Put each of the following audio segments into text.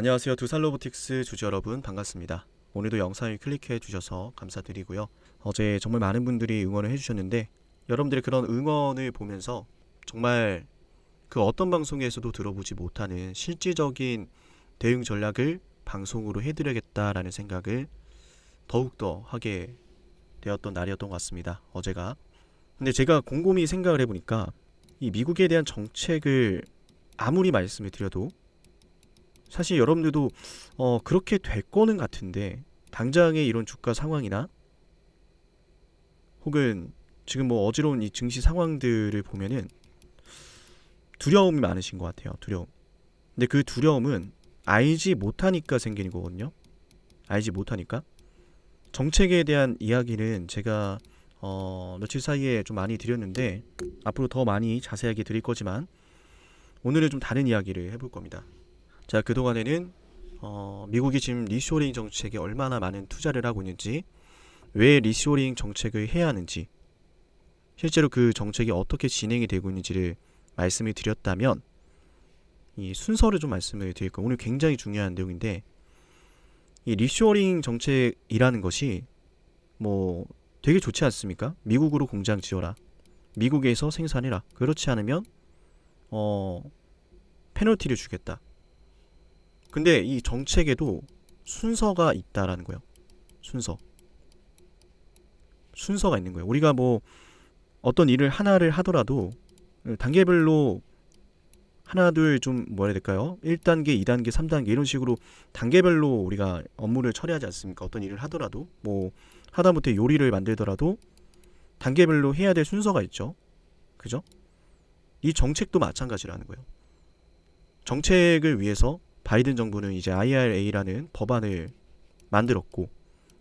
안녕하세요. 두산로보틱스 주주 여러분 반갑습니다. 오늘도 영상을 클릭해 주셔서 감사드리고요. 어제 정말 많은 분들이 응원을 해주셨는데 여러분들의 그런 응원을 보면서 정말 그 어떤 방송에서도 들어보지 못하는 실질적인 대응 전략을 방송으로 해드려야겠다라는 생각을 더욱더 하게 되었던 날이었던 것 같습니다. 어제가. 근데 제가 곰곰이 생각을 해보니까 이 미국에 대한 정책을 아무리 말씀을 드려도 사실 여러분들도 그렇게 될 거는 같은데 당장의 이런 주가 상황이나 혹은 지금 뭐 어지러운 이 증시 상황들을 보면은 두려움이 많으신 것 같아요. 두려움. 근데 그 두려움은 알지 못하니까 생기는 거거든요. 알지 못하니까. 정책에 대한 이야기는 제가 며칠 사이에 좀 많이 드렸는데 앞으로 더 많이 자세하게 드릴 거지만 오늘은 좀 다른 이야기를 해볼 겁니다. 자, 그동안에는 미국이 지금 리쇼링 정책에 얼마나 많은 투자를 하고 있는지, 왜 리쇼링 정책을 해야 하는지, 실제로 그 정책이 어떻게 진행이 되고 있는지를 말씀을 드렸다면 이 순서를 좀 말씀을 드릴 거예요. 오늘 굉장히 중요한 내용인데 이 리쇼링 정책이라는 것이 뭐 되게 좋지 않습니까? 미국으로 공장 지어라. 미국에서 생산해라. 그렇지 않으면 페널티를 주겠다. 근데 이 정책에도 순서가 있다라는 거예요. 순서가 있는 거예요. 우리가 뭐 어떤 일을 하나를 하더라도 단계별로 하나 둘 좀 뭐라 해야 될까요? 1단계, 2단계, 3단계 이런 식으로 단계별로 우리가 업무를 처리하지 않습니까? 어떤 일을 하더라도 뭐 하다못해 요리를 만들더라도 단계별로 해야 될 순서가 있죠. 그죠? 이 정책도 마찬가지라는 거예요. 정책을 위해서 바이든 정부는 이제 IRA라는 법안을 만들었고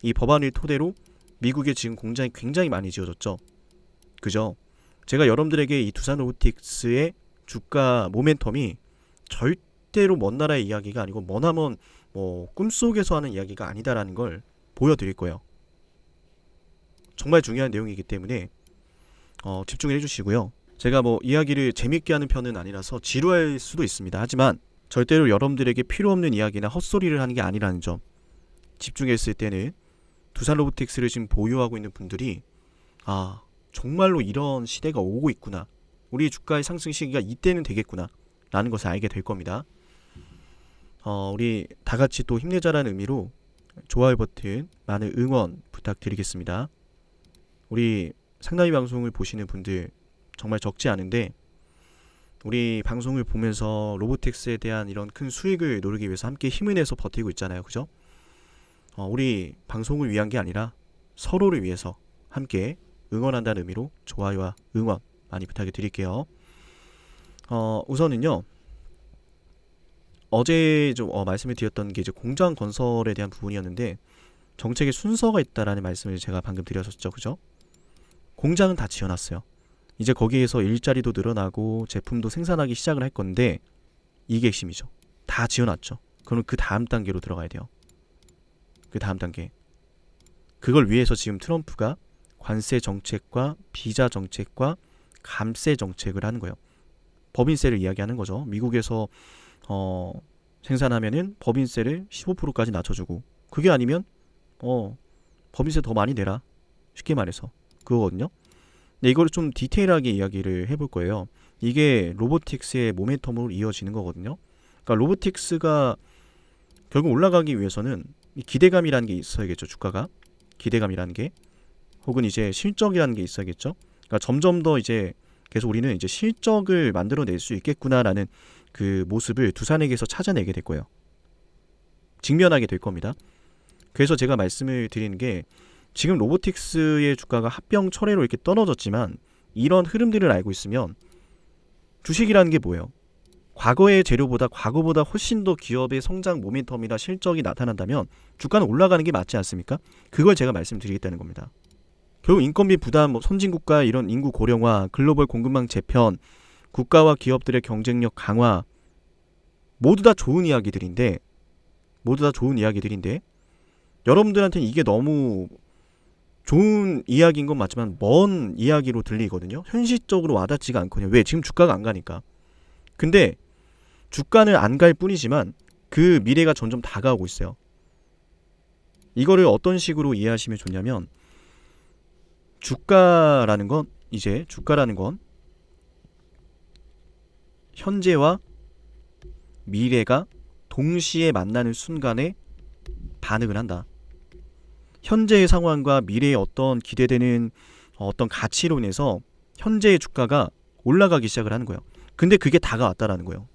이 법안을 토대로 미국에 지금 공장이 굉장히 많이 지어졌죠. 그죠? 제가 여러분들에게 이 두산로보틱스의 주가 모멘텀이 절대로 먼 나라의 이야기가 아니고 머나먼 뭐 꿈속에서 하는 이야기가 아니다라는 걸 보여드릴 거예요. 정말 중요한 내용이기 때문에 집중을 해주시고요. 제가 뭐 이야기를 재밌게 하는 편은 아니라서 지루할 수도 있습니다. 하지만 절대로 여러분들에게 필요 없는 이야기나 헛소리를 하는 게 아니라는 점 집중했을 때는 두산로보틱스를 지금 보유하고 있는 분들이 정말로 이런 시대가 오고 있구나. 우리 주가의 상승 시기가 이때는 되겠구나 라는 것을 알게 될 겁니다. 우리 다같이 또 힘내자라는 의미로 좋아요 버튼 많은 응원 부탁드리겠습니다. 우리 상담이 방송을 보시는 분들 정말 적지 않은데 우리 방송을 보면서 로보틱스에 대한 이런 큰 수익을 노리기 위해서 함께 힘을 내서 버티고 있잖아요. 그죠? 우리 방송을 위한 게 아니라 서로를 위해서 함께 응원한다는 의미로 좋아요와 응원 많이 부탁을 드릴게요. 우선은요. 어제 좀 말씀을 드렸던 게 이제 공장 건설에 대한 부분이었는데 정책에 순서가 있다라는 말씀을 제가 방금 드렸었죠. 그죠? 공장은 다 지어놨어요. 이제 거기에서 일자리도 늘어나고 제품도 생산하기 시작을 할 건데 이게 핵심이죠. 다 지어놨죠. 그럼 그 다음 단계로 들어가야 돼요. 그 다음 단계. 그걸 위해서 지금 트럼프가 관세 정책과 비자 정책과 감세 정책을 하는 거예요. 법인세를 이야기하는 거죠. 미국에서 생산하면은 법인세를 15%까지 낮춰주고 그게 아니면 법인세 더 많이 내라. 쉽게 말해서 그거거든요. 근데 이거를 좀 디테일하게 이야기를 해볼 거예요. 이게 로보틱스의 모멘텀으로 이어지는 거거든요. 그러니까 로보틱스가 결국 올라가기 위해서는 이 기대감이라는 게 있어야겠죠. 주가가 기대감이라는 게 혹은 이제 실적이라는 게 있어야겠죠. 그러니까 점점 더 이제 계속 우리는 이제 실적을 만들어낼 수 있겠구나라는 그 모습을 두산에게서 찾아내게 될 거예요. 직면하게 될 겁니다. 그래서 제가 말씀을 드리는 게 지금 로보틱스의 주가가 합병철회로 이렇게 떨어졌지만 이런 흐름들을 알고 있으면 주식이라는 게 뭐예요? 과거의 재료보다 과거보다 훨씬 더 기업의 성장 모멘텀이나 실적이 나타난다면 주가는 올라가는 게 맞지 않습니까? 그걸 제가 말씀드리겠다는 겁니다. 결국 인건비 부담, 선진국가 이런 인구 고령화, 글로벌 공급망 재편, 국가와 기업들의 경쟁력 강화 모두 다 좋은 이야기들인데 여러분들한테는 이게 너무 좋은 이야기인 건 맞지만 먼 이야기로 들리거든요. 현실적으로 와닿지가 않거든요. 왜? 지금 주가가 안 가니까. 근데 주가는 안 갈 뿐이지만 그 미래가 점점 다가오고 있어요. 이거를 어떤 식으로 이해하시면 좋냐면 주가라는 건 현재와 미래가 동시에 만나는 순간에 반응을 한다. 현재의 상황과 미래의 어떤 기대되는 어떤 가치로 인해서 현재의 주가가 올라가기 시작을 하는 거예요. 근데 그게 다가왔다라는 거예요.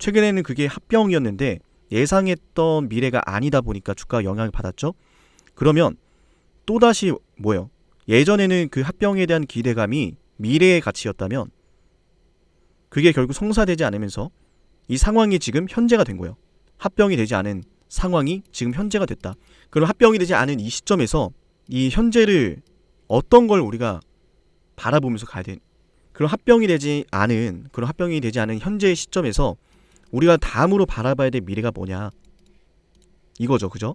최근에는 그게 합병이었는데 예상했던 미래가 아니다 보니까 주가가 영향을 받았죠. 그러면 또다시 뭐예요? 예전에는 그 합병에 대한 기대감이 미래의 가치였다면 그게 결국 성사되지 않으면서 이 상황이 지금 현재가 된 거예요. 합병이 되지 않은 상황이 지금 현재가 됐다. 그럼 합병이 되지 않은 이 시점에서 이 현재를 어떤 걸 우리가 바라보면서 가야 돼. 그럼 합병이 되지 않은 현재의 시점에서 우리가 다음으로 바라봐야 될 미래가 뭐냐 이거죠. 그죠?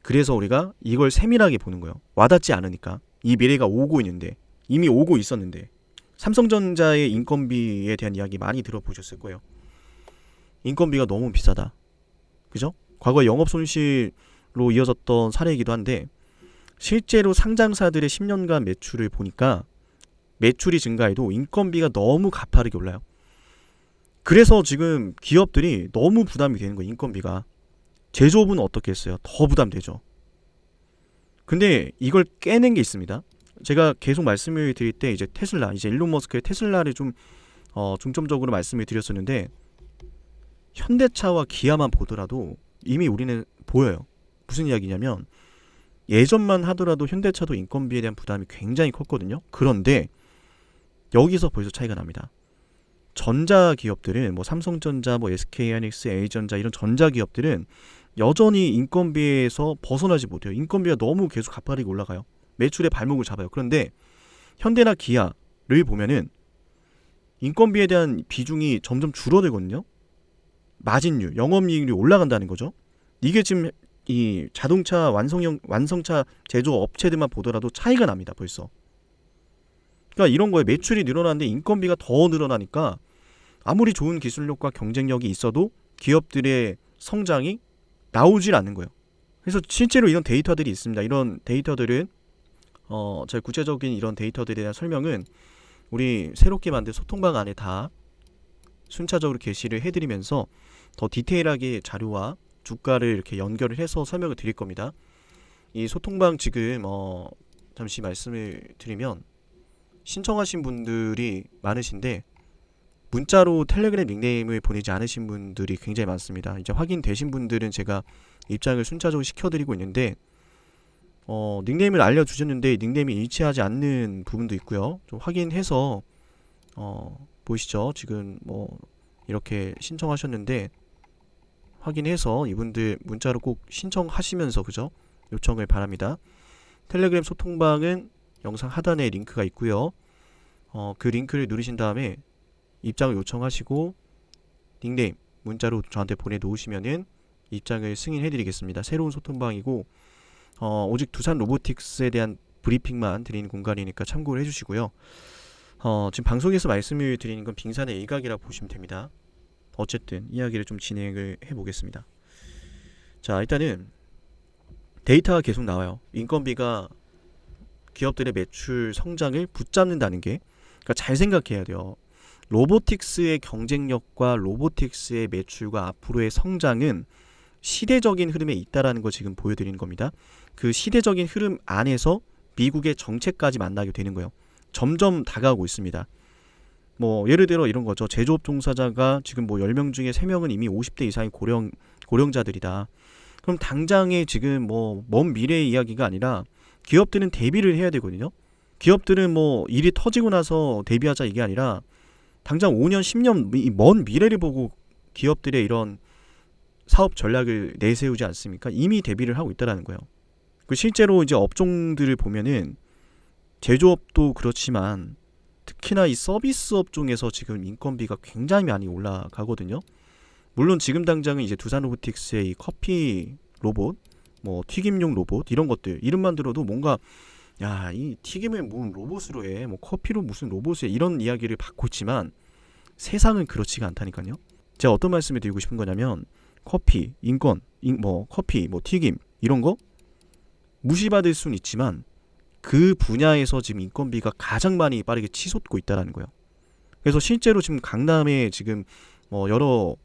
그래서 우리가 이걸 세밀하게 보는 거예요. 와닿지 않으니까. 이 미래가 오고 있는데, 이미 오고 있었는데. 삼성전자의 인건비에 대한 이야기 많이 들어보셨을 거예요. 인건비가 너무 비싸다. 그죠? 과거 영업 손실로 이어졌던 사례이기도 한데 실제로 상장사들의 10년간 매출을 보니까 매출이 증가해도 인건비가 너무 가파르게 올라요. 그래서 지금 기업들이 너무 부담이 되는 거예요. 인건비가. 제조업은 어떻게 했어요? 더 부담되죠. 근데 이걸 깨낸 게 있습니다. 제가 계속 말씀을 드릴 때 이제 테슬라, 이제 일론 머스크의 테슬라를 좀 중점적으로 말씀을 드렸었는데 현대차와 기아만 보더라도 이미 우리는 보여요. 무슨 이야기냐면 예전만 하더라도 현대차도 인건비에 대한 부담이 굉장히 컸거든요. 그런데 여기서 벌써 차이가 납니다. 전자기업들은 뭐 삼성전자, 뭐 SK하이닉스, A전자 이런 전자기업들은 여전히 인건비에서 벗어나지 못해요. 인건비가 너무 계속 가파르게 올라가요. 매출의 발목을 잡아요. 그런데 현대나 기아를 보면은 인건비에 대한 비중이 점점 줄어들거든요. 마진율, 영업이익률이 올라간다는 거죠. 이게 지금 이 자동차 완성차 제조 업체들만 보더라도 차이가 납니다. 벌써. 그러니까 이런 거에 매출이 늘어나는데 인건비가 더 늘어나니까 아무리 좋은 기술력과 경쟁력이 있어도 기업들의 성장이 나오질 않는 거예요. 그래서 실제로 이런 데이터들이 있습니다. 이런 데이터들은 제가 구체적인 이런 데이터들에 대한 설명은 우리 새롭게 만든 소통방 안에 다 순차적으로 게시를 해드리면서 더 디테일하게 자료와 주가를 이렇게 연결을 해서 설명을 드릴 겁니다. 이 소통방 지금 잠시 말씀을 드리면 신청하신 분들이 많으신데 문자로 텔레그램 닉네임을 보내지 않으신 분들이 굉장히 많습니다. 이제 확인되신 분들은 제가 입장을 순차적으로 시켜드리고 있는데 닉네임을 알려주셨는데 닉네임이 일치하지 않는 부분도 있고요. 좀 확인해서 보이시죠? 지금 뭐 이렇게 신청하셨는데 확인해서 이분들 문자로 꼭 신청하시면서 그죠? 요청을 바랍니다. 텔레그램 소통방은 영상 하단에 링크가 있고요. 그 링크를 누르신 다음에 입장을 요청하시고 닉네임 문자로 저한테 보내놓으시면은 입장을 승인해드리겠습니다. 새로운 소통방이고 오직 두산 로보틱스에 대한 브리핑만 드리는 공간이니까 참고를 해주시고요. 지금 방송에서 말씀을 드리는 건 빙산의 일각이라고 보시면 됩니다. 어쨌든 이야기를 좀 진행을 해보겠습니다. 자, 일단은 데이터가 계속 나와요. 인건비가 기업들의 매출 성장을 붙잡는다는 게, 그러니까 잘 생각해야 돼요. 로보틱스의 경쟁력과 로보틱스의 매출과 앞으로의 성장은 시대적인 흐름에 있다라는 거 지금 보여드리는 겁니다. 그 시대적인 흐름 안에서 미국의 정책까지 만나게 되는 거예요. 점점 다가오고 있습니다. 뭐 예를 들어 이런 거죠. 제조업 종사자가 지금 뭐 10명 중에 3명은 이미 50대 이상의 고령자들이다. 그럼 당장에 지금 뭐 먼 미래의 이야기가 아니라 기업들은 대비를 해야 되거든요. 기업들은 뭐 일이 터지고 나서 대비하자 이게 아니라 당장 5년, 10년 먼 미래를 보고 기업들의 이런 사업 전략을 내세우지 않습니까? 이미 대비를 하고 있다는 거예요. 그 실제로 이제 업종들을 보면은 제조업도 그렇지만 특히나 이 서비스 업종에서 지금 인건비가 굉장히 많이 올라가거든요. 물론 지금 당장은 이제 두산 로보틱스의 이 커피 로봇, 뭐 튀김용 로봇 이런 것들 이름만 들어도 뭔가 야, 이 튀김을 무슨 로봇으로 해, 뭐 커피로 무슨 로봇을 해 이런 이야기를 받고 있지만 세상은 그렇지가 않다니까요. 제가 어떤 말씀을 드리고 싶은 거냐면 커피, 인권, 커피, 뭐 튀김 이런 거 무시받을 수는 있지만 그 분야에서 지금 인건비가 가장 많이 빠르게 치솟고 있다라는 거예요. 그래서 실제로 지금 강남에 지금 여러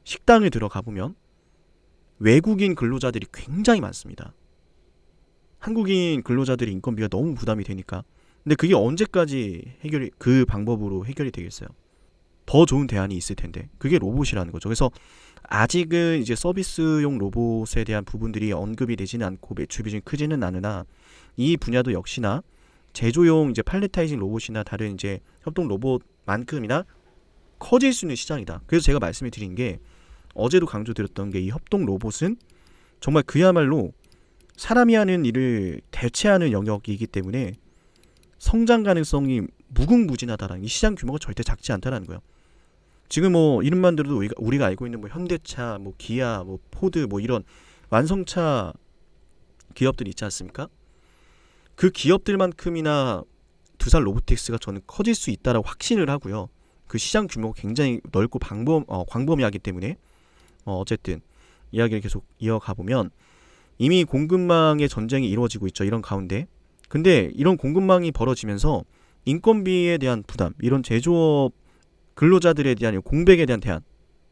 식당에 들어가 보면 외국인 근로자들이 굉장히 많습니다. 한국인 근로자들의 인건비가 너무 부담이 되니까. 근데 그게 언제까지 그 방법으로 해결이 되겠어요? 더 좋은 대안이 있을 텐데. 그게 로봇이라는 거죠. 그래서 아직은 이제 서비스용 로봇에 대한 부분들이 언급이 되지는 않고 매출 비중이 크지는 않으나 이 분야도 역시나 제조용 이제 팔레타이징 로봇이나 다른 이제 협동 로봇만큼이나 커질 수 있는 시장이다. 그래서 제가 말씀을 드린 게 어제도 강조드렸던 게 이 협동 로봇은 정말 그야말로 사람이 하는 일을 대체하는 영역이기 때문에 성장 가능성이 무궁무진하다라는 이 시장 규모가 절대 작지 않다라는 거예요. 지금 이름만 들어도 우리가 알고 있는 현대차, 기아, 포드 이런 완성차 기업들이 있지 않습니까? 그 기업들만큼이나 두산 로보틱스가 저는 커질 수 있다라고 확신을 하고요. 그 시장 규모가 굉장히 넓고 광범위하기 때문에 어쨌든 이야기를 계속 이어가 보면 이미 공급망의 전쟁이 이루어지고 있죠. 이런 가운데. 근데 이런 공급망이 벌어지면서 인건비에 대한 부담, 이런 제조업 근로자들에 대한 공백에 대한 대안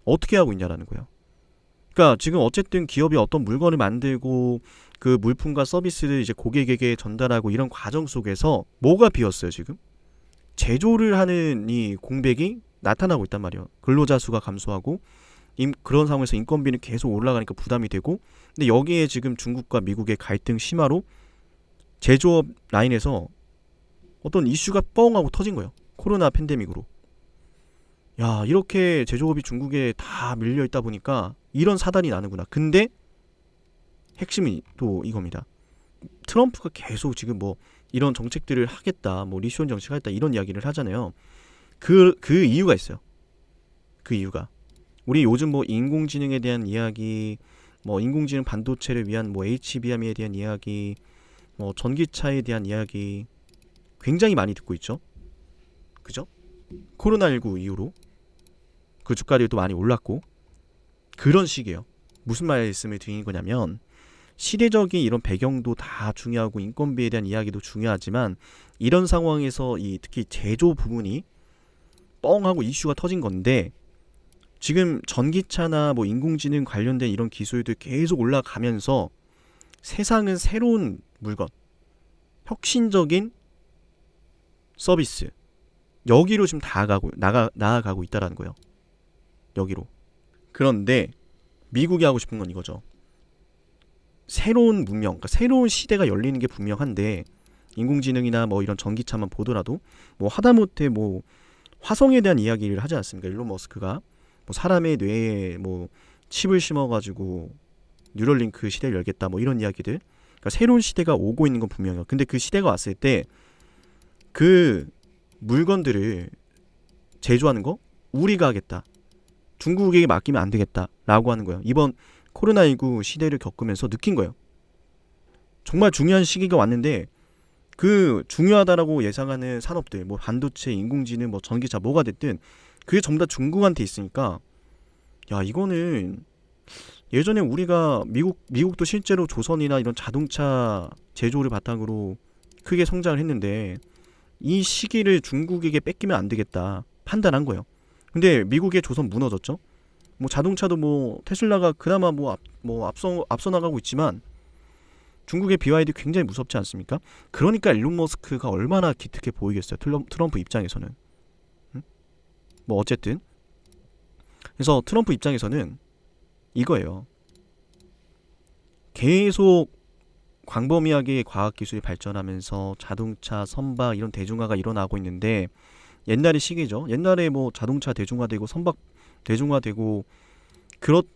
어떻게 하고 있냐라는 거예요. 그러니까 지금 어쨌든 기업이 어떤 물건을 만들고 그 물품과 서비스를 이제 고객에게 전달하고 이런 과정 속에서 뭐가 비었어요, 지금? 제조를 하는 이 공백이 나타나고 있단 말이에요. 근로자 수가 감소하고 그런 상황에서 인건비는 계속 올라가니까 부담이 되고, 근데 여기에 지금 중국과 미국의 갈등 심화로 제조업 라인에서 어떤 이슈가 뻥 하고 터진 거예요. 코로나 팬데믹으로. 야, 이렇게 제조업이 중국에 다 밀려 있다 보니까 이런 사단이 나는구나. 근데 핵심이 또 이겁니다. 트럼프가 계속 지금 이런 정책들을 하겠다, 리시온 정책을 하겠다 이런 이야기를 하잖아요. 그 이유가 있어요. 그 이유가 우리 요즘 인공지능에 대한 이야기, 인공지능 반도체를 위한 HBM에 대한 이야기, 전기차에 대한 이야기 굉장히 많이 듣고 있죠. 그죠? 코로나19 이후로 그 주가들도 많이 올랐고 그런 시기예요. 무슨 말씀을 드리는 거냐면 시대적인 이런 배경도 다 중요하고 인건비에 대한 이야기도 중요하지만 이런 상황에서 특히 제조 부분이 뻥하고 이슈가 터진 건데 지금 전기차나 인공지능 관련된 이런 기술들 계속 올라가면서 세상은 새로운 물건, 혁신적인 서비스 여기로 지금 나아가고 있다라는 거예요. 여기로. 그런데 미국이 하고 싶은 건 이거죠. 새로운 문명, 그러니까 새로운 시대가 열리는 게 분명한데 인공지능이나 이런 전기차만 보더라도 하다못해 화성에 대한 이야기를 하지 않습니까? 일론 머스크가 사람의 뇌에 칩을 심어가지고 뉴럴링크 시대를 열겠다 이런 이야기들. 그러니까 새로운 시대가 오고 있는 건 분명해요. 근데 그 시대가 왔을 때 그 물건들을 제조하는 거 우리가 하겠다. 중국에게 맡기면 안 되겠다라고 하는 거예요. 이번 코로나19 시대를 겪으면서 느낀 거예요. 정말 중요한 시기가 왔는데 그 중요하다라고 예상하는 산업들, 반도체, 인공지능, 전기차 뭐가 됐든 그게 전부 다 중국한테 있으니까 야, 이거는 예전에 우리가 미국도 실제로 조선이나 이런 자동차 제조를 바탕으로 크게 성장을 했는데 이 시기를 중국에게 뺏기면 안 되겠다 판단한 거예요. 근데 미국의 조선 무너졌죠. 자동차도 테슬라가 그나마 앞서 나가고 있지만 중국의 BYD 굉장히 무섭지 않습니까? 그러니까 일론 머스크가 얼마나 기특해 보이겠어요. 트럼프 입장에서는. 어쨌든 그래서 트럼프 입장에서는 이거예요. 계속 광범위하게 과학기술이 발전하면서 자동차, 선박 이런 대중화가 일어나고 있는데 옛날의 시기죠. 옛날에 자동차 대중화되고 선박 대중화되고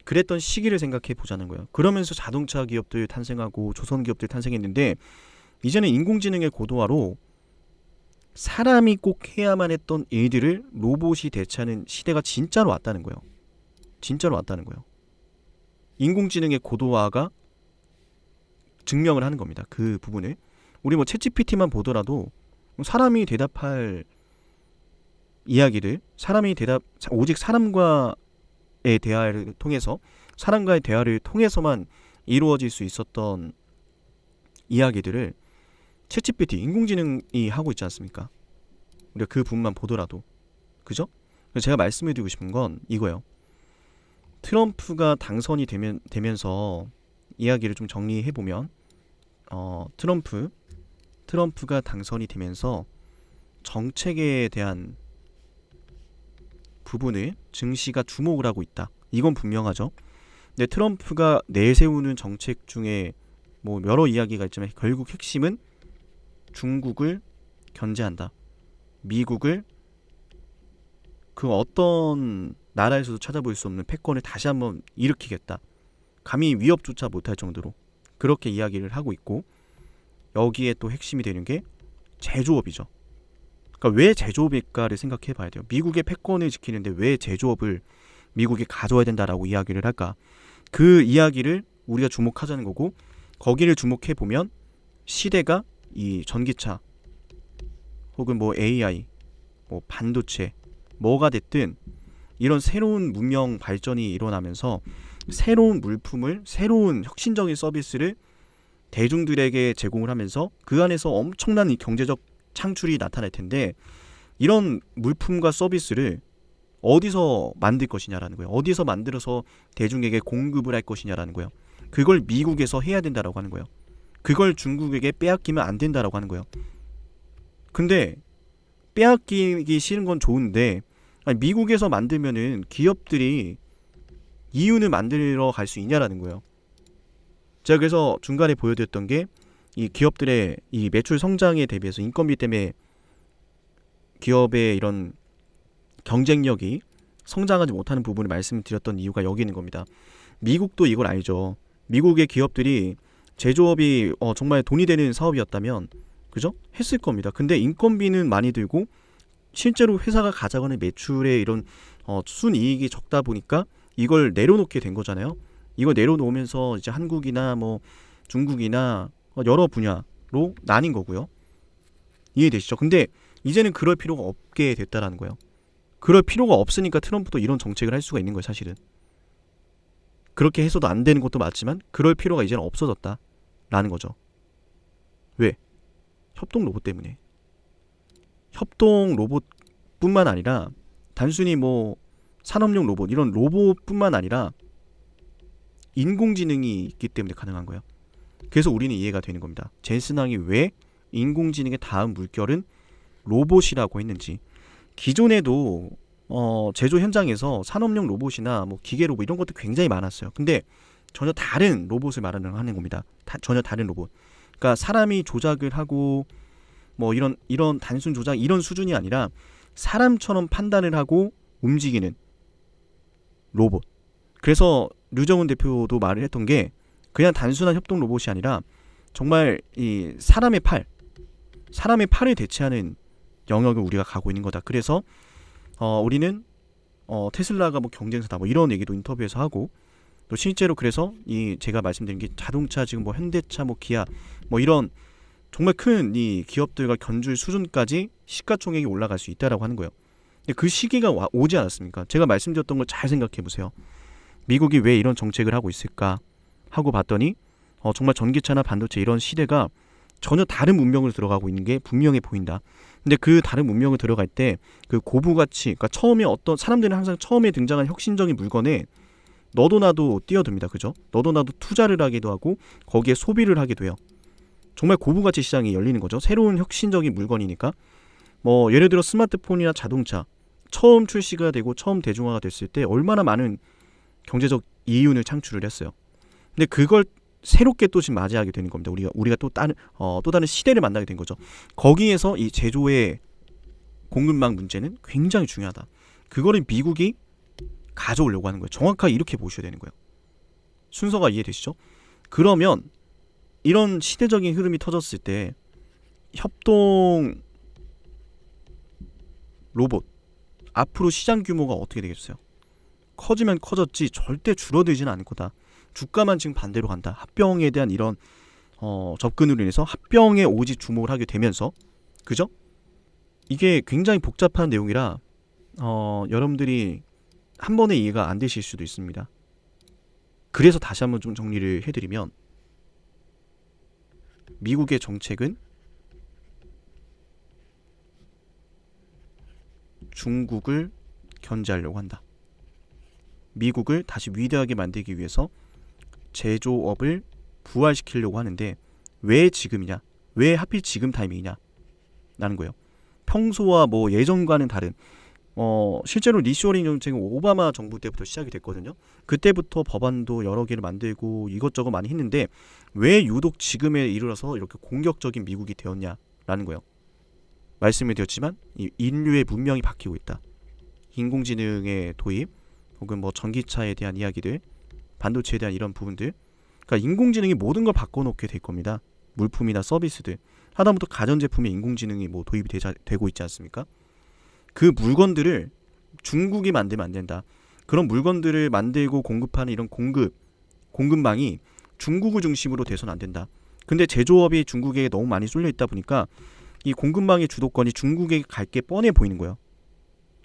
그랬던 시기를 생각해 보자는 거예요. 그러면서 자동차 기업들 탄생하고 조선 기업들 탄생했는데 이제는 인공지능의 고도화로 사람이 꼭 해야만 했던 일들을 로봇이 대체하는 시대가 진짜로 왔다는 거예요. 진짜로 왔다는 거예요. 인공지능의 고도화가 증명을 하는 겁니다. 그 부분을. 우리 챗GPT만 보더라도 사람이 대답할 이야기들, 오직 사람과의 대화를 통해서 사람과의 대화를 통해서만 이루어질 수 있었던 이야기들을 챗GPT 인공지능이 하고 있지 않습니까? 우리가 그 부분만 보더라도, 그죠? 그래서 제가 말씀해드리고 싶은 건 이거예요. 트럼프가 당선이 되면서 이야기를 좀 정리해보면, 트럼프가 당선이 되면서 정책에 대한 부분을 증시가 주목을 하고 있다. 이건 분명하죠. 근데 트럼프가 내세우는 정책 중에 뭐 여러 이야기가 있지만 결국 핵심은 중국을 견제한다. 미국을 그 어떤 나라에서도 찾아볼 수 없는 패권을 다시 한번 일으키겠다. 감히 위협조차 못할 정도로 그렇게 이야기를 하고 있고, 여기에 또 핵심이 되는 게 제조업이죠. 그러니까 왜 제조업일까를 생각해 봐야 돼요. 미국의 패권을 지키는데 왜 제조업을 미국이 가져야 된다라고 이야기를 할까? 그 이야기를 우리가 주목하자는 거고, 거기를 주목해 보면 시대가 이 전기차 혹은 뭐 AI, 뭐 반도체, 뭐가 됐든 이런 새로운 문명 발전이 일어나면서 새로운 물품을, 새로운 혁신적인 서비스를 대중들에게 제공을 하면서 그 안에서 엄청난 이 경제적 창출이 나타날 텐데, 이런 물품과 서비스를 어디서 만들 것이냐라는 거예요. 어디서 만들어서 대중에게 공급을 할 것이냐라는 거예요. 그걸 미국에서 해야 된다라고 하는 거예요. 그걸 중국에게 빼앗기면 안 된다라고 하는 거예요. 근데 빼앗기기 싫은 건 좋은데, 아니, 미국에서 만들면은 기업들이 이윤을 만들어 갈 수 있냐라는 거예요. 제가 그래서 중간에 보여드렸던 게 이 기업들의 이 매출 성장에 대비해서 인건비 때문에 기업의 이런 경쟁력이 성장하지 못하는 부분을 말씀드렸던 이유가 여기 있는 겁니다. 미국도 이걸 알죠. 미국의 기업들이 제조업이 정말 돈이 되는 사업이었다면, 그죠? 했을 겁니다. 근데 인건비는 많이 들고 실제로 회사가 가져가는 매출의 이런 순이익이 적다 보니까 이걸 내려놓게 된 거잖아요. 이걸 내려놓으면서 이제 한국이나 뭐 중국이나 여러 분야로 나뉜 거고요. 이해되시죠? 근데 이제는 그럴 필요가 없게 됐다라는 거예요. 그럴 필요가 없으니까 트럼프도 이런 정책을 할 수가 있는 거예요, 사실은. 그렇게 해서도 안 되는 것도 맞지만 그럴 필요가 이제는 없어졌다라는 거죠. 왜? 협동 로봇 때문에. 협동 로봇뿐만 아니라 단순히 뭐 산업용 로봇, 이런 로봇뿐만 아니라 인공지능이 있기 때문에 가능한 거예요. 그래서 우리는 이해가 되는 겁니다. 젠슨왕이 왜 인공지능의 다음 물결은 로봇이라고 했는지. 기존에도 제조 현장에서 산업용 로봇이나 뭐 기계 로봇 이런 것도 굉장히 많았어요. 근데 전혀 다른 로봇을 말하는 겁니다. 전혀 다른 로봇. 그러니까 사람이 조작을 하고 뭐 이런 단순 조작 이런 수준이 아니라 사람처럼 판단을 하고 움직이는 로봇. 그래서 류정훈 대표도 말을 했던 게 그냥 단순한 협동 로봇이 아니라 정말 이 사람의 팔을 대체하는 영역을 우리가 가고 있는 거다. 그래서 우리는 테슬라가 뭐 경쟁사다 뭐 이런 얘기도 인터뷰에서 하고, 또 실제로 그래서 이 제가 말씀드린 게 자동차 지금 뭐 현대차 뭐 기아 뭐 이런 정말 큰 이 기업들과 견줄 수준까지 시가총액이 올라갈 수 있다라고 하는 거예요. 근데 그 시기가 오지 않았습니까? 제가 말씀드렸던 걸 잘 생각해 보세요. 미국이 왜 이런 정책을 하고 있을까 하고 봤더니 정말 전기차나 반도체 이런 시대가 전혀 다른 문명으로 들어가고 있는 게 분명해 보인다. 근데 그 다른 문명을 들어갈 때 그 고부가치, 그러니까 처음에 어떤 사람들은 항상 처음에 등장한 혁신적인 물건에 너도 나도 뛰어듭니다. 그죠? 너도 나도 투자를 하기도 하고 거기에 소비를 하기도 해요. 정말 고부가치 시장이 열리는 거죠. 새로운 혁신적인 물건이니까. 뭐 예를 들어 스마트폰이나 자동차 처음 출시가 되고 처음 대중화가 됐을 때 얼마나 많은 경제적 이윤을 창출을 했어요. 근데 그걸 새롭게 또 지금 맞이하게 되는 겁니다. 우리가 또 다른 시대를 만나게 된 거죠. 거기에서 이 제조의 공급망 문제는 굉장히 중요하다. 그거를 미국이 가져오려고 하는 거예요. 정확하게 이렇게 보셔야 되는 거예요. 순서가 이해되시죠? 그러면 이런 시대적인 흐름이 터졌을 때 협동 로봇 앞으로 시장 규모가 어떻게 되겠어요? 커지면 커졌지 절대 줄어들지는 않을 거다. 주가만 지금 반대로 간다. 합병에 대한 이런 접근으로 인해서 합병에 오직 주목을 하게 되면서, 그죠? 이게 굉장히 복잡한 내용이라 여러분들이 한 번에 이해가 안 되실 수도 있습니다. 그래서 다시 한번 좀 정리를 해드리면 미국의 정책은 중국을 견제하려고 한다. 미국을 다시 위대하게 만들기 위해서 제조업을 부활시키려고 하는데 왜 지금이냐? 왜 하필 지금 타이밍이냐? 라는 거예요. 평소와 뭐 예전과는 다른 실제로 리쇼어링 정책은 오바마 정부 때부터 시작이 됐거든요. 그때부터 법안도 여러 개를 만들고 이것저것 많이 했는데 왜 유독 지금에 이르러서 이렇게 공격적인 미국이 되었냐라는 거예요. 말씀을 드렸지만 인류의 문명이 바뀌고 있다. 인공지능의 도입 혹은 뭐 전기차에 대한 이야기들, 반도체에 대한 이런 부분들, 그러니까 인공지능이 모든 걸 바꿔놓게 될 겁니다. 물품이나 서비스들, 하다못해 가전제품에 인공지능이 뭐 도입이 되고 있지 않습니까? 그 물건들을 중국이 만들면 안 된다. 그런 물건들을 만들고 공급하는 이런 공급망이 중국을 중심으로 돼서는 안 된다. 근데 제조업이 중국에 너무 많이 쏠려 있다 보니까 이 공급망의 주도권이 중국에 갈 게 뻔해 보이는 거예요.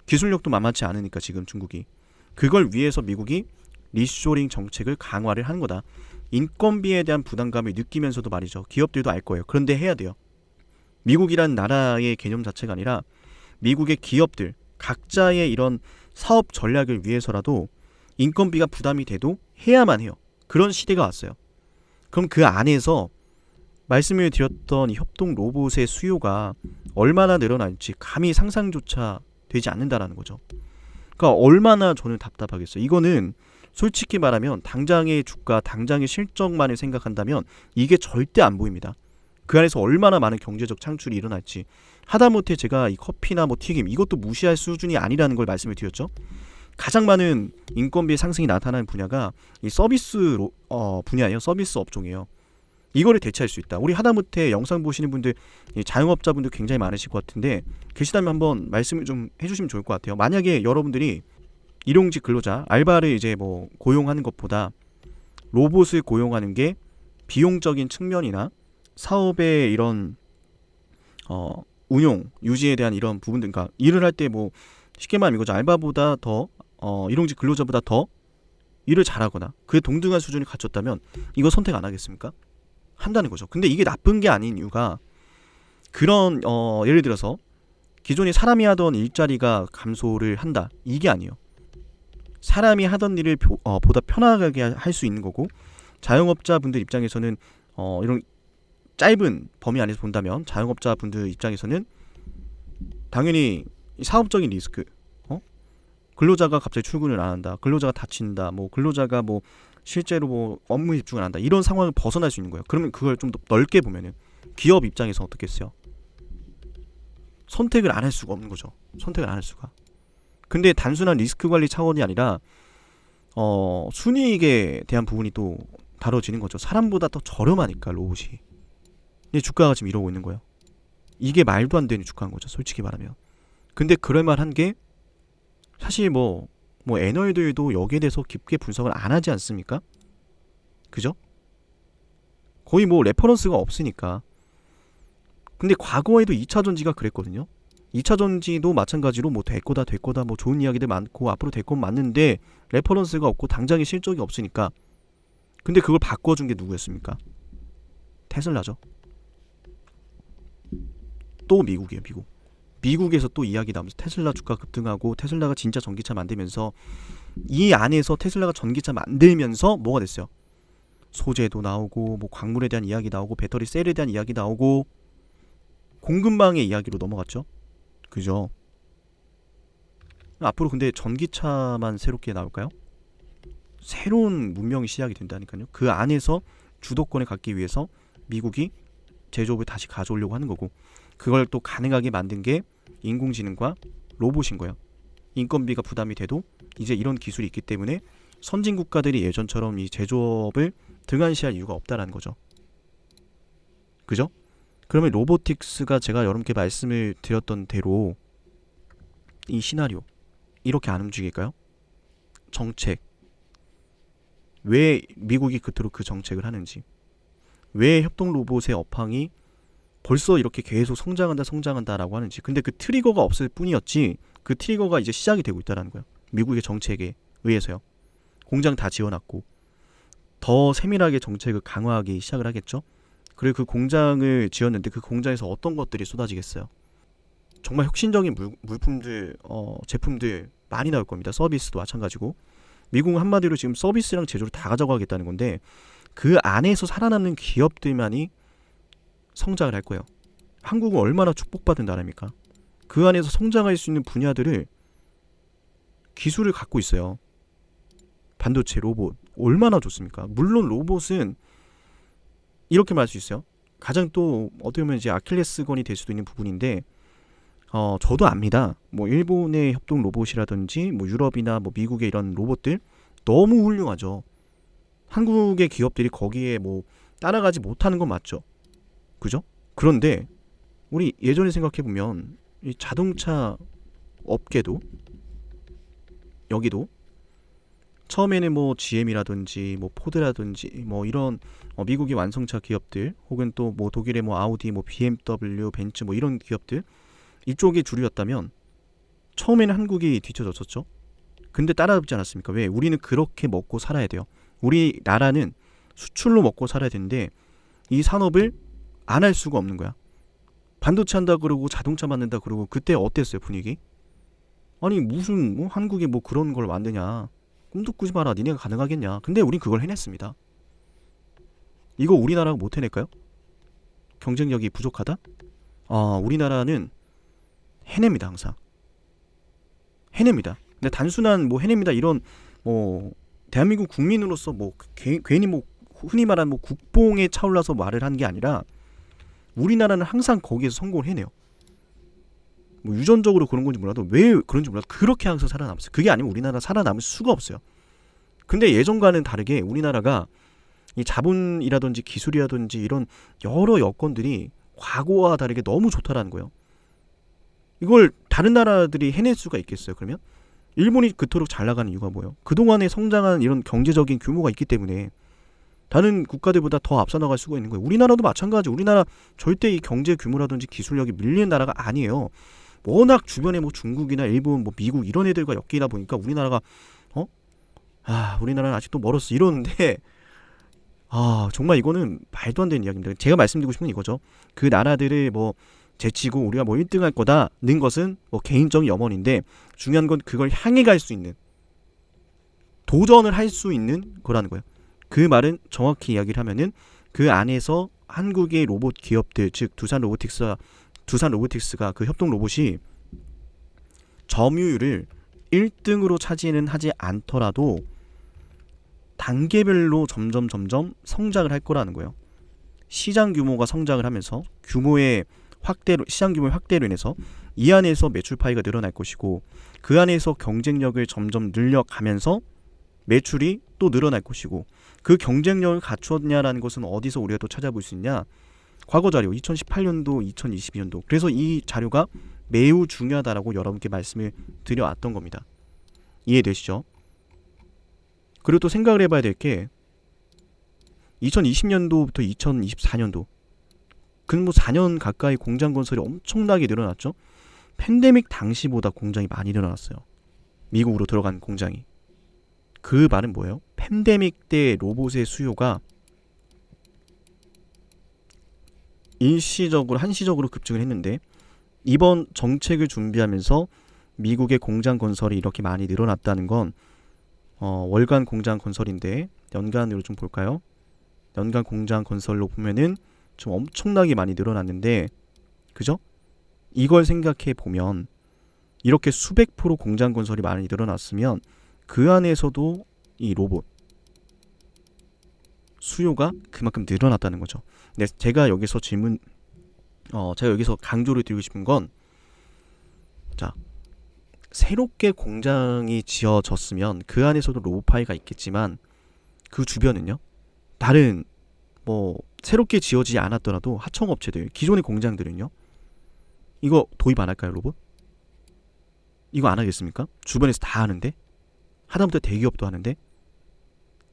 기술력도 만만치 않으니까 지금 중국이. 그걸 위해서 미국이 리쇼링 정책을 강화를 하는 거다. 인건비에 대한 부담감을 느끼면서도 말이죠. 기업들도 알 거예요. 그런데 해야 돼요. 미국이란 나라의 개념 자체가 아니라 미국의 기업들 각자의 이런 사업 전략을 위해서라도 인건비가 부담이 돼도 해야만 해요. 그런 시대가 왔어요. 그럼 그 안에서 말씀을 드렸던 이 협동 로봇의 수요가 얼마나 늘어날지 감히 상상조차 되지 않는다라는 거죠. 그러니까 얼마나 저는 답답하겠어요. 이거는 솔직히 말하면 당장의 주가, 당장의 실적만을 생각한다면 이게 절대 안 보입니다. 그 안에서 얼마나 많은 경제적 창출이 일어날지. 하다못해 제가 이 커피나 뭐 튀김 이것도 무시할 수준이 아니라는 걸 말씀을 드렸죠. 가장 많은 인건비의 상승이 나타나는 분야가 이 서비스 분야예요. 서비스 업종이에요. 이거를 대체할 수 있다. 우리 하다못해 영상 보시는 분들, 자영업자분들 굉장히 많으실 것 같은데 계시다면 한번 말씀을 좀 해주시면 좋을 것 같아요. 만약에 여러분들이 일용직 근로자, 알바를 이제 뭐 고용하는 것보다 로봇을 고용하는 게 비용적인 측면이나 사업의 이런 운용, 유지에 대한 이런 부분들, 그러니까 일을 할 때 뭐 쉽게 말하면 이거죠. 알바보다 더 일용직 근로자보다 더 일을 잘하거나 그에 동등한 수준을 갖췄다면 이거 선택 안 하겠습니까? 한다는 거죠. 근데 이게 나쁜 게 아닌 이유가 그런 예를 들어서 기존에 사람이 하던 일자리가 감소를 한다. 이게 아니에요. 사람이 하던 일을 보다 편하게 할 수 있는 거고 자영업자분들 입장에서는 이런 짧은 범위 안에서 본다면 자영업자분들 입장에서는 당연히 사업적인 리스크, 근로자가 갑자기 출근을 안 한다, 근로자가 다친다, 뭐 근로자가 뭐 실제로 뭐 업무에 집중을 안 한다, 이런 상황을 벗어날 수 있는 거예요. 그러면 그걸 좀 더 넓게 보면은 기업 입장에서 어떻겠어요? 선택을 안 할 수가 없는 거죠. 선택을 안 할 수가. 근데 단순한 리스크 관리 차원이 아니라 순이익에 대한 부분이 또 다뤄지는 거죠. 사람보다 더 저렴하니까 로봇이. 근데 주가가 지금 이러고 있는 거예요. 이게 말도 안 되는 주가인 거죠. 솔직히 말하면. 근데 그럴만한 게 사실 뭐 애널들도 여기에 대해서 깊게 분석을 안 하지 않습니까? 그죠? 거의 뭐 레퍼런스가 없으니까. 근데 과거에도 2차 전지가 그랬거든요. 2차 전지도 마찬가지로 뭐 될 거다 뭐 좋은 이야기들 많고 앞으로 될 건 맞는데 레퍼런스가 없고 당장의 실적이 없으니까. 근데 그걸 바꿔준 게 누구였습니까? 테슬라죠. 또 미국이에요. 미국에서 또 이야기 나오면서 테슬라 주가 급등하고 테슬라가 진짜 전기차 만들면서 이 안에서 테슬라가 전기차 만들면서 뭐가 됐어요? 소재도 나오고 뭐 광물에 대한 이야기 나오고 배터리 셀에 대한 이야기 나오고 공급망의 이야기로 넘어갔죠. 그죠? 앞으로 근데 전기차만 새롭게 나올까요? 새로운 문명이 시작이 된다니까요. 그 안에서 주도권을 갖기 위해서 미국이 제조업을 다시 가져오려고 하는 거고 그걸 또 가능하게 만든 게 인공지능과 로봇인 거예요. 인건비가 부담이 돼도 이제 이런 기술이 있기 때문에 선진 국가들이 예전처럼 이 제조업을 등한시할 이유가 없다라는 거죠. 그죠? 그러면 로보틱스가 제가 여러분께 말씀을 드렸던 대로 이 시나리오 이렇게 안 움직일까요? 정책 왜 미국이 그토록 그 정책을 하는지 왜 협동 로봇의 업황이 벌써 이렇게 계속 성장한다라고 하는지. 근데 그 트리거가 없을 뿐이었지 그 트리거가 이제 시작이 되고 있다는 거예요. 미국의 정책에 의해서요. 공장 다 지어놨고 더 세밀하게 정책을 강화하기 시작을 하겠죠. 그리고 그 공장을 지었는데 그 공장에서 어떤 것들이 쏟아지겠어요. 정말 혁신적인 물품들, 제품들 많이 나올 겁니다. 서비스도 마찬가지고. 미국은 한마디로 지금 서비스랑 제조를 다 가져가겠다는 건데 그 안에서 살아남는 기업들만이 성장을 할 거예요. 한국은 얼마나 축복받은 나라입니까? 그 안에서 성장할 수 있는 분야들을 기술을 갖고 있어요. 반도체, 로봇 얼마나 좋습니까? 물론 로봇은 이렇게 말할 수 있어요. 가장 또 어떻게 보면 이제 아킬레스건이 될 수도 있는 부분인데 저도 압니다. 뭐 일본의 협동 로봇이라든지 뭐 유럽이나 뭐 미국의 이런 로봇들 너무 훌륭하죠. 한국의 기업들이 거기에 뭐 따라가지 못하는 건 맞죠. 그죠? 그런데 우리 예전에 생각해 보면 이 자동차 업계도 여기도 처음에는 뭐 GM이라든지 뭐 포드라든지 뭐 이런 미국의 완성차 기업들 혹은 또 뭐 독일의 뭐 아우디 뭐 BMW 벤츠 뭐 이런 기업들 이쪽이 주류였다면 처음에는 한국이 뒤쳐졌었죠. 근데 따라잡지 않았습니까? 왜? 우리는 그렇게 먹고 살아야 돼요. 우리나라는 수출로 먹고 살아야 되는데 이 산업을 안 할 수가 없는 거야. 반도체 한다 그러고 자동차 만든다 그러고 그때 어땠어요 분위기? 아니 무슨 뭐 한국에 뭐 그런 걸 만드냐. 꿈도 꾸지 마라. 니네가 가능하겠냐. 근데 우린 그걸 해냈습니다. 이거 우리나라가 못 해낼까요? 경쟁력이 부족하다? 우리나라는 해냅니다 항상. 해냅니다. 근데 단순한 뭐 해냅니다 이런 뭐 대한민국 국민으로서 뭐 괜히 뭐 흔히 말하는 뭐 국뽕에 차올라서 말을 한 게 아니라 우리나라는 항상 거기에서 성공을 해내요. 뭐 유전적으로 그런 건지 몰라도 왜 그런지 몰라도 그렇게 항상 살아남았어요. 그게 아니면 우리나라 살아남을 수가 없어요. 근데 예전과는 다르게 우리나라가 이 자본이라든지 기술이라든지 이런 여러 여건들이 과거와 다르게 너무 좋다라는 거예요. 이걸 다른 나라들이 해낼 수가 있겠어요? 그러면 일본이 그토록 잘 나가는 이유가 뭐예요? 그동안에 성장한 이런 경제적인 규모가 있기 때문에 다른 국가들보다 더 앞서 나갈 수가 있는 거예요. 우리나라도 마찬가지. 우리나라 절대 이 경제 규모라든지 기술력이 밀리는 나라가 아니에요. 워낙 주변에 뭐 중국이나 일본, 뭐 미국 이런 애들과 엮이다 보니까 우리나라가 우리나라는 아직도 멀었어 이러는데 정말 이거는 말도 안 되는 이야기입니다. 제가 말씀드리고 싶은 건 이거죠. 그 나라들을 뭐 제치고 우리가 뭐 1등 할 거다는 것은 뭐 개인적인 염원인데 중요한 건 그걸 향해 갈 수 있는 도전을 할 수 있는 거라는 거예요. 그 말은 정확히 이야기를 하면은 그 안에서 한국의 로봇 기업들 즉 두산 로보틱스가 그 협동 로봇이 점유율을 1등으로 차지는 하지 않더라도 단계별로 점점 성장을 할 거라는 거예요. 시장 규모가 성장을 하면서 시장 규모의 확대로 인해서 이 안에서 매출 파이가 늘어날 것이고 그 안에서 경쟁력을 점점 늘려가면서 매출이 또 늘어날 것이고 그 경쟁력을 갖추었냐라는 것은 어디서 우리가 또 찾아볼 수 있냐? 과거 자료 2018년도, 2022년도. 그래서 이 자료가 매우 중요하다라고 여러분께 말씀을 드려왔던 겁니다. 이해되시죠? 그리고 또 생각을 해봐야 될 게 2020년도부터 2024년도 그 뭐 4년 가까이 공장 건설이 엄청나게 늘어났죠. 팬데믹 당시보다 공장이 많이 늘어났어요. 미국으로 들어간 공장이. 그 말은 뭐예요? 팬데믹 때 로봇의 수요가 한시적으로 급증을 했는데 이번 정책을 준비하면서 미국의 공장 건설이 이렇게 많이 늘어났다는 건 월간 공장 건설인데 연간으로 좀 볼까요? 연간 공장 건설로 보면은 좀 엄청나게 많이 늘어났는데 그죠? 이걸 생각해 보면 이렇게 수백 프로 공장 건설이 많이 늘어났으면 그 안에서도 이 로봇 수요가 그만큼 늘어났다는 거죠. 근데 제가 여기서 강조를 드리고 싶은 건 자, 새롭게 공장이 지어졌으면 그 안에서도 로봇파이가 있겠지만 그 주변은요. 다른 뭐 새롭게 지어지지 않았더라도 하청업체들, 기존의 공장들은요. 이거 도입 안 할까요, 로봇? 이거 안 하겠습니까? 주변에서 다 하는데 하다못해 대기업도 하는데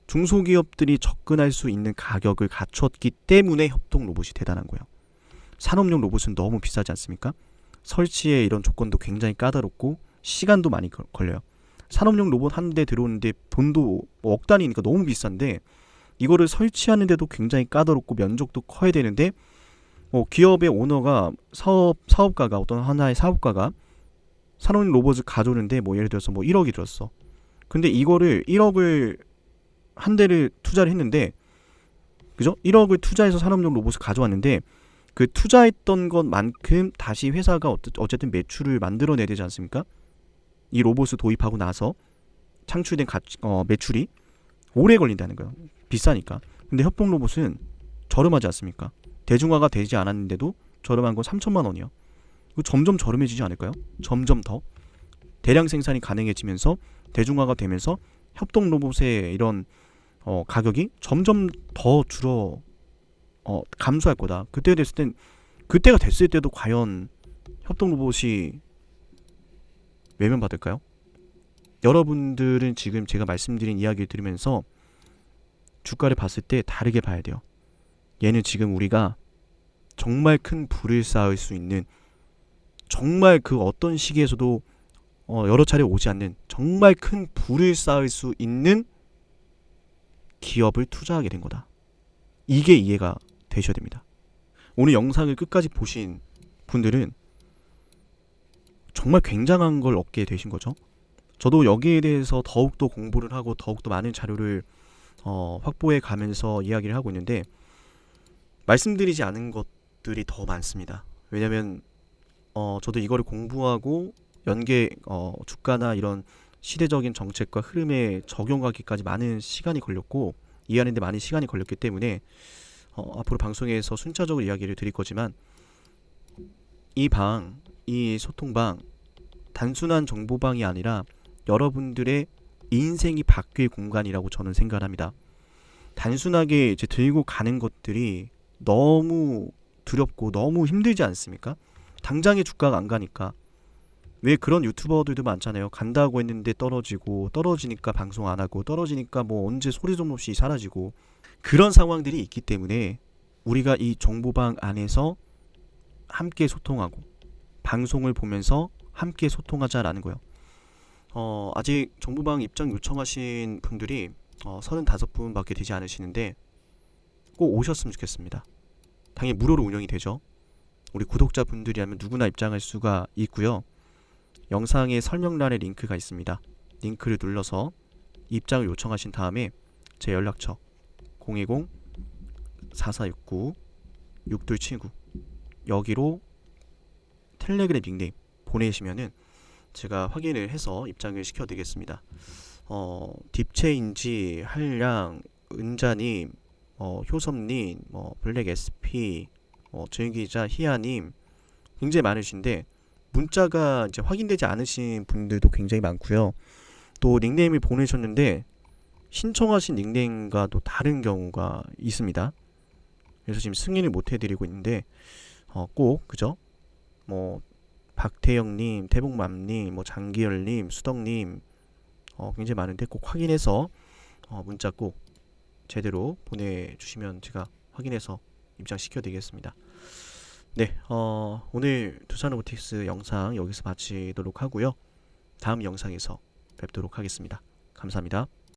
중소기업들이 접근할 수 있는 가격을 갖췄기 때문에 협동 로봇이 대단한 거예요. 산업용 로봇은 너무 비싸지 않습니까? 설치에 이런 조건도 굉장히 까다롭고 시간도 많이 걸려요. 산업용 로봇 한 대 들어오는데 돈도 뭐 억 단위니까 너무 비싼데 이거를 설치하는데도 굉장히 까다롭고 면적도 커야 되는데 기업의 오너가 사업가가 어떤 하나의 사업가가 산업용 로봇을 가져오는데 예를 들어서 1억이 들었어. 근데 이거를 1억을 한 대를 투자를 했는데 그죠? 1억을 투자해서 산업용 로봇을 가져왔는데 그 투자했던 것만큼 다시 회사가 어쨌든 매출을 만들어내야 되지 않습니까? 이 로봇을 도입하고 나서 창출된 매출이 오래 걸린다는 거예요. 비싸니까. 근데 협동 로봇은 저렴하지 않습니까? 대중화가 되지 않았는데도 저렴한 건 3천만 원이요. 점점 저렴해지지 않을까요? 점점 더 대량 생산이 가능해지면서 대중화가 되면서 협동 로봇의 이런 가격이 점점 더 감소할 거다. 그때가 됐을 때도 과연 협동 로봇이 외면받을까요? 여러분들은 지금 제가 말씀드린 이야기를 들으면서 주가를 봤을 때 다르게 봐야 돼요. 얘는 지금 우리가 정말 큰 부를 쌓을 수 있는, 정말 그 어떤 시기에서도 여러 차례 오지 않는 정말 큰 부를 쌓을 수 있는 기업을 투자하게 된 거다. 이게 이해가 되셔야 됩니다. 오늘 영상을 끝까지 보신 분들은 정말 굉장한 걸 얻게 되신 거죠. 저도 여기에 대해서 더욱더 공부를 하고 더욱더 많은 자료를 확보해 가면서 이야기를 하고 있는데 말씀드리지 않은 것들이 더 많습니다. 왜냐면 저도 이거를 공부하고 주가나 이런 시대적인 정책과 흐름에 적용하기까지 많은 시간이 걸렸고 이해하는데 많은 시간이 걸렸기 때문에 앞으로 방송에서 순차적으로 이야기를 드릴 거지만 이 소통방 단순한 정보방이 아니라 여러분들의 인생이 바뀔 공간이라고 저는 생각을 합니다. 단순하게 이제 들고 가는 것들이 너무 두렵고 너무 힘들지 않습니까? 당장의 주가가 안 가니까. 왜 그런 유튜버들도 많잖아요. 간다고 했는데 떨어지고, 떨어지니까 방송 안 하고, 떨어지니까 언제 소리 좀 없이 사라지고, 그런 상황들이 있기 때문에 우리가 이 정보방 안에서 함께 소통하고 방송을 보면서 함께 소통하자라는 거예요. 아직 정보방 입장 요청하신 분들이 35분밖에 되지 않으시는데 꼭 오셨으면 좋겠습니다. 당연히 무료로 운영이 되죠. 우리 구독자분들이라면 누구나 입장할 수가 있고요. 영상의 설명란에 링크가 있습니다. 링크를 눌러서 입장을 요청하신 다음에 제 연락처 010-4469-6279 여기로 텔레그램 닉네임 보내시면은 제가 확인을 해서 입장을 시켜드리겠습니다. 딥체인지, 한량, 은자님, 효섭님, 블랙 SP, 정기자, 희아님 굉장히 많으신데 문자가 이제 확인되지 않으신 분들도 굉장히 많고요. 또 닉네임을 보내셨는데 신청하신 닉네임과 또 다른 경우가 있습니다. 그래서 지금 승인을 못 해드리고 있는데 꼭 그죠? 박태영님, 태복맘님, 장기열님, 수덕님 굉장히 많은데 꼭 확인해서 문자 꼭 제대로 보내주시면 제가 확인해서 입장시켜드리겠습니다. 네, 오늘 두산로보틱스 영상 여기서 마치도록 하고요. 다음 영상에서 뵙도록 하겠습니다. 감사합니다.